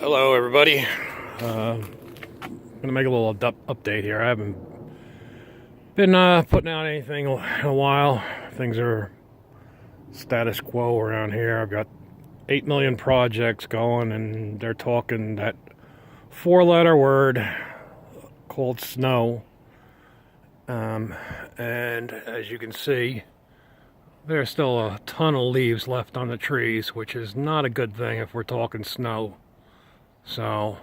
Hello, everybody. I'm gonna make a little update here. I haven't been putting out anything in a while. Things are status quo around here. I've got 8 million projects going, and they're talking that four-letter word called snow. And as you can see, there's still a ton of leaves left on the trees, which is not a good thing if we're talking snow. So,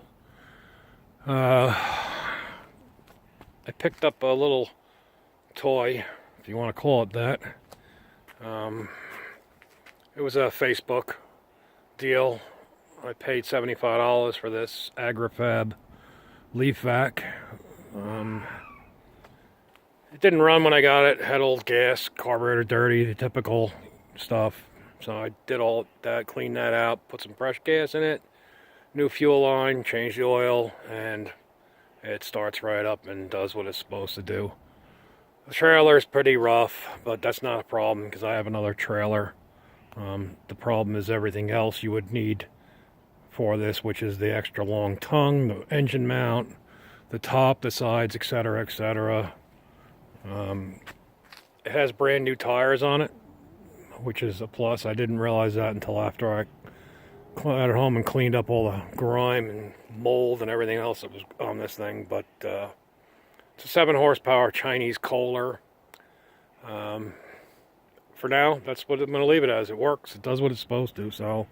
I picked up a little toy, if you want to call it that. It was a Facebook deal. I paid $75 for this Agrifab leaf vac. It didn't run when I got it. Had old gas, carburetor dirty, the typical stuff. So I did all that, cleaned that out, put some fresh gas in it, new fuel line, changed the oil, and it starts right up and does what it's supposed to do. The trailer's pretty rough, but that's not a problem because I have another trailer. The problem is everything else you would need for this, which is the extra long tongue, the engine mount, the top, the sides, etc., etc. It has brand new tires on it, which is a plus. I didn't realize that until after I got it home and cleaned up all the grime and mold and everything else that was on this thing. But it's a 7 horsepower Chinese Kohler. For now, that's what I'm going to leave it as. It works. It does what it's supposed to. So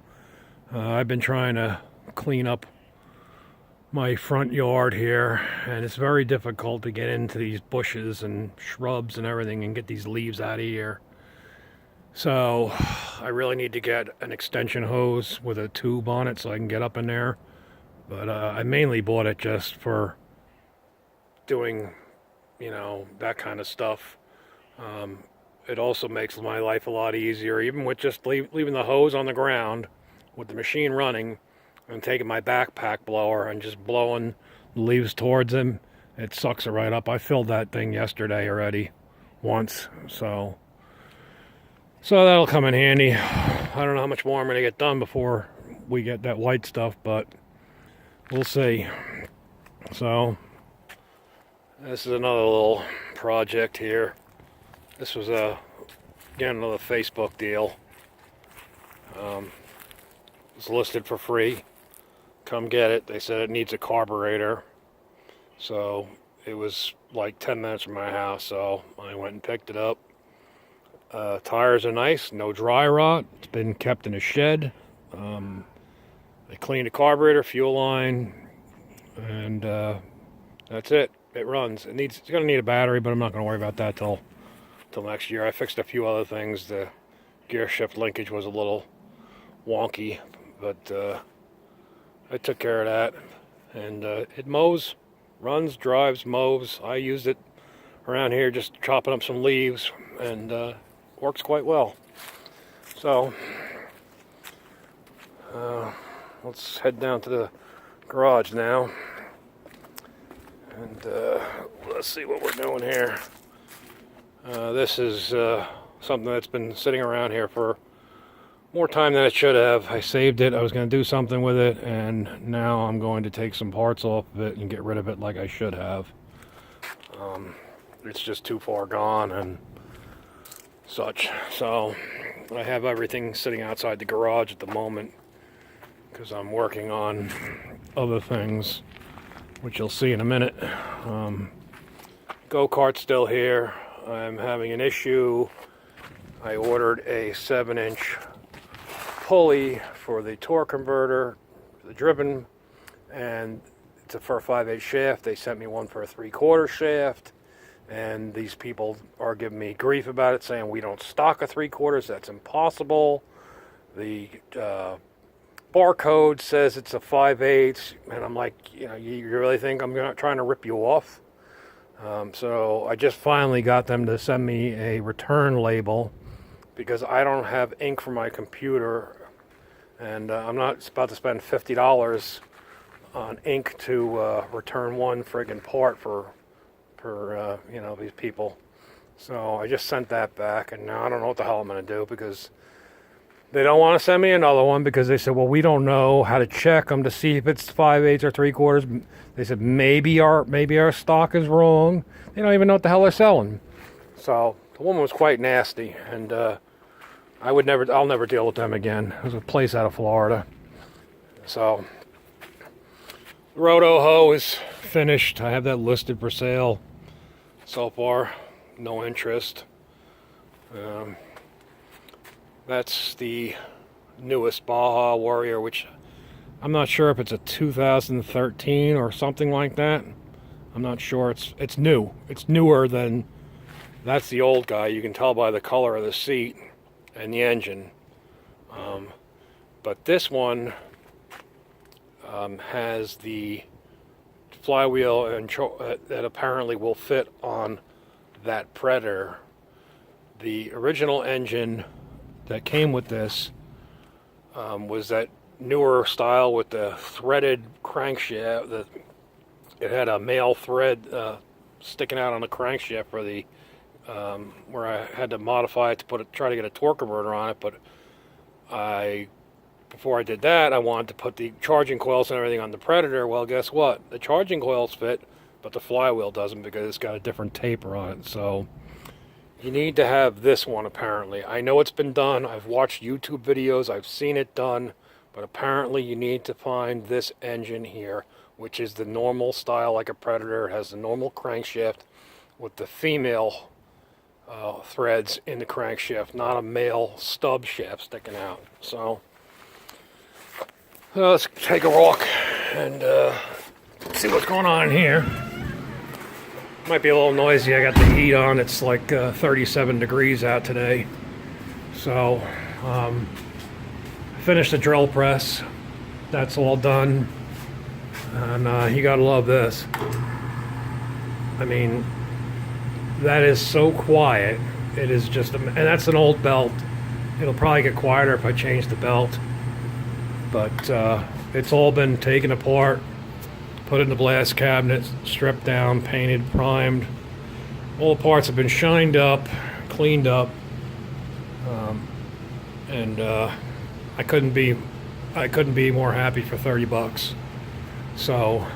I've been trying to clean up my front yard here, and it's very difficult to get into these bushes and shrubs and everything and get these leaves out of here. So I really need to get an extension hose with a tube on it so I can get up in there. But I mainly bought it just for doing, that kind of stuff. It also makes my life a lot easier, even with just leaving the hose on the ground with the machine running and taking my backpack blower and just blowing the leaves towards him. It sucks it right up. I filled that thing yesterday already once, so that'll come in handy. I don't know how much more I'm going to get done before we get that white stuff, but we'll see. So this is another little project here. This was again another Facebook deal. It's listed for free. Come get it. They said it needs a carburetor. So it was like 10 minutes from my house, so I went and picked it up. Tires are nice, no dry rot. It's been kept in a shed. They cleaned the carburetor, fuel line, and that's it. It runs. It's going to need a battery, but I'm not going to worry about that till next year. I fixed a few other things. The gear shift linkage was a little wonky, but I took care of that. And it mows, runs, drives, mows. I used it around here just chopping up some leaves, and works quite well. So let's head down to the garage now, and let's see what we're doing here. This is something that's been sitting around here for more time than it should have. I saved it. I was going to do something with it, and now I'm going to take some parts off of it and get rid of it like I should have. It's just too far gone and such. So I have everything sitting outside the garage at the moment because I'm working on other things, which you'll see in a minute. Go-kart's still here. I'm having an issue. I ordered a 7-inch pulley for the torque converter, the driven, and it's for a 5/8 shaft. They sent me one for a 3/4 shaft, and these people are giving me grief about it, saying we don't stock a 3/4. That's impossible. The barcode says it's a 5/8, and I'm like, you really think I'm trying to rip you off? So I just finally got them to send me a return label because I don't have ink for my computer, and I'm not about to spend $50 on ink to return one friggin' part for these people. So I just sent that back, and now I don't know what the hell I'm going to do because They don't want to send me another one because they said, well, we don't know how to check them to see if it's 5/8 or 3/4. They said maybe our stock is wrong. They don't even know what the hell they're selling. So the woman was quite nasty, and I'll never deal with them again. It was a place out of Florida. So Roto Hoe is finished. I have that listed for sale. So far, no interest. That's the newest Baja Warrior, which I'm not sure if it's a 2013 or something like that. I'm not sure. It's new. It's newer than, that's the old guy. You can tell by the color of the seat and the engine. But this one has the flywheel and that apparently will fit on that Predator. The original engine that came with this was that newer style with the threaded crankshaft. It had a male thread sticking out on the crankshaft for the where I had to modify it to try to get a torque converter on it. But before I did that, I wanted to put the charging coils and everything on the Predator. Well, guess what? The charging coils fit, but the flywheel doesn't because it's got a different taper on it. So you need to have this one, apparently. I know it's been done. I've watched YouTube videos. I've seen it done. But apparently you need to find this engine here, which is the normal style like a Predator. It has the normal crankshaft with the female threads in the crankshaft, not a male stub shaft sticking out. So let's take a walk and see what's going on in here. Might be a little noisy. I got the heat on. It's like 37 degrees out today. So, finished the drill press. That's all done. And you gotta love this. I mean, that is so quiet. It is just, and that's an old belt. It'll probably get quieter if I change the belt. But it's all been taken apart, put in the blast cabinet, stripped down, painted, primed. All the parts have been shined up, cleaned up, and I couldn't be more happy for $30. So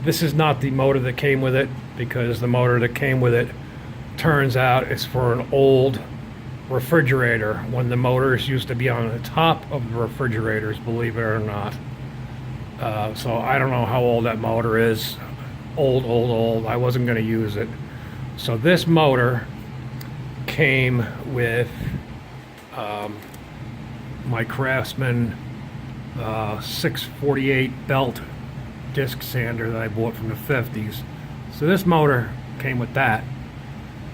this is not the motor that came with it, because the motor that came with it turns out is for an old refrigerator, when the motors used to be on the top of the refrigerators, believe it or not. So I don't know how old that motor is. Old. I wasn't going to use it. So this motor came with my Craftsman 648 belt disc sander that I bought from the 50s. So this motor came with that,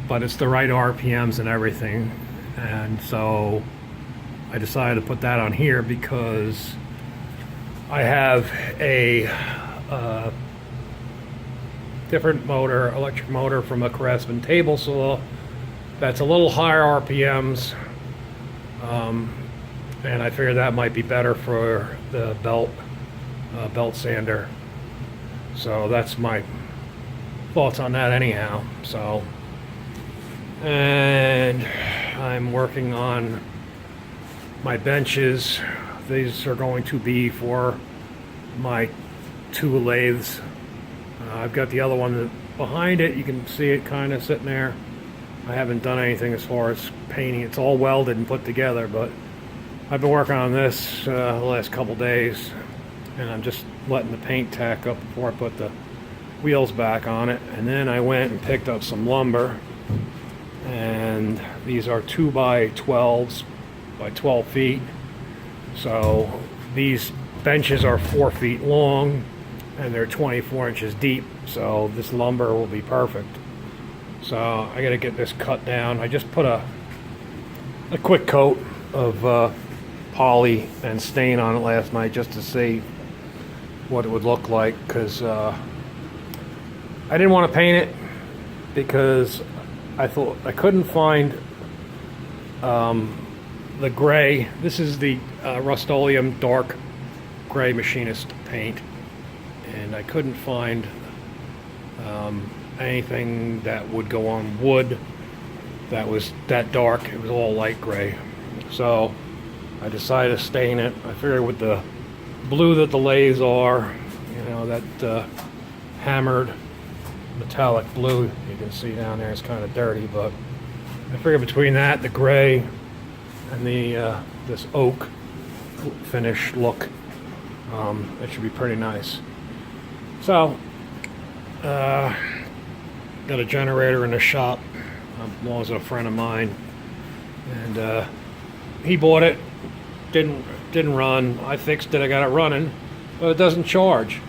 but it's the right RPMs and everything. And so I decided to put that on here because I have a different motor, electric motor from a Craftsman table saw that's a little higher RPMs, and I figured that might be better for the belt sander. So that's my thoughts on that anyhow. So, and I'm working on my benches. These are going to be for my 2 lathes. I've got the other one behind it. You can see it kind of sitting there. I haven't done anything as far as painting. It's all welded and put together, but I've been working on this the last couple days, and I'm just letting the paint tack up before I put the wheels back on it. And then I went and picked up some lumber, and these are 2x12s by 12 feet. So these benches are 4 feet long and they're 24 inches deep, so this lumber will be perfect. So I gotta get this cut down. I just put a quick coat of poly and stain on it last night just to see what it would look like, because I didn't want to paint it because I thought I couldn't find the gray. This is the Rust-Oleum dark gray machinist paint, and I couldn't find anything that would go on wood that was that dark. It was all light gray. So I decided to stain it. I figured with the blue that the lathes are, you know, that hammered metallic blue you can see down there is kind of dirty, but I figured between that, the gray, and the this oak finish look, it should be pretty nice. So got a generator in the shop, belongs to a friend of mine, and he bought it. Didn't run. I fixed it. I got it running, but it doesn't charge.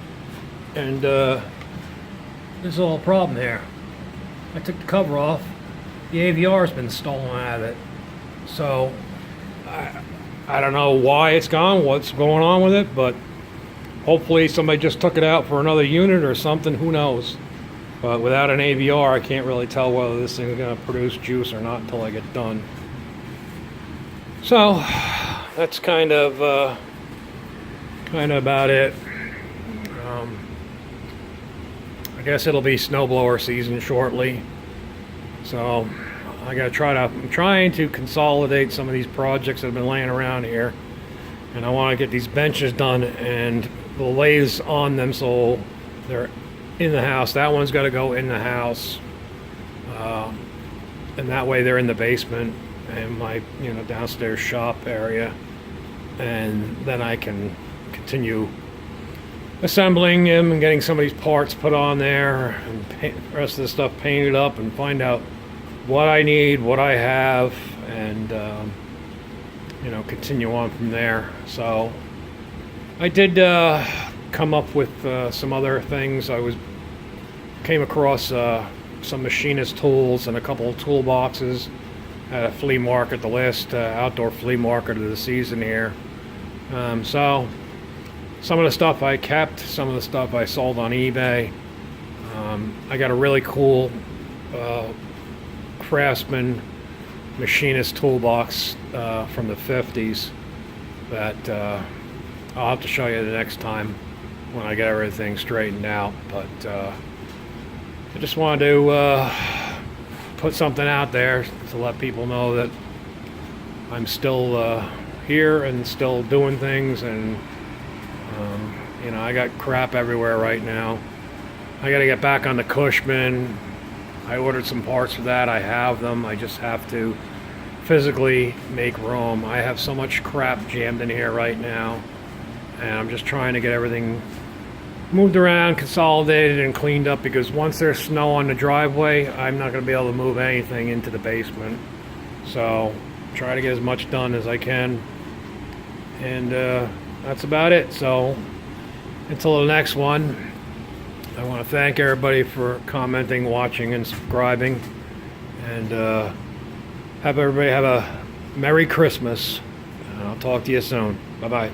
And there's a little problem here. I took the cover off. The AVR's been stolen out of it. So I don't know why it's gone, what's going on with it, but hopefully somebody just took it out for another unit or something. Who knows? But without an AVR, I can't really tell whether this thing is going to produce juice or not until I get done. So that's kind of about it. I guess it'll be snowblower season shortly. So I'm trying to consolidate some of these projects that have been laying around here, and I want to get these benches done and the lathes on them so they're in the house. That one's got to go in the house, and that way they're in the basement and my downstairs shop area, and then I can continue assembling them and getting some of these parts put on there and the rest of the stuff painted up and find out what I need, what I have, and continue on from there. So I did come up with some other things. Came across some machinist tools and a couple of toolboxes at a flea market, the last outdoor flea market of the season here. So some of the stuff I kept, some of the stuff I sold on eBay. I got a really cool Craftsman machinist toolbox from the 50s that I'll have to show you the next time when I get everything straightened out. But I just wanted to put something out there to let people know that I'm still here and still doing things, and I got crap everywhere right now. I got to get back on the Cushman. I ordered some parts for that. I have them. I just have to physically make room. I have so much crap jammed in here right now, and I'm just trying to get everything moved around, consolidated, and cleaned up, because once there's snow on the driveway, I'm not going to be able to move anything into the basement. So try to get as much done as I can, and that's about it. So until the next one, I want to thank everybody for commenting, watching, and subscribing, and have everybody have a Merry Christmas, and I'll talk to you soon. Bye-bye.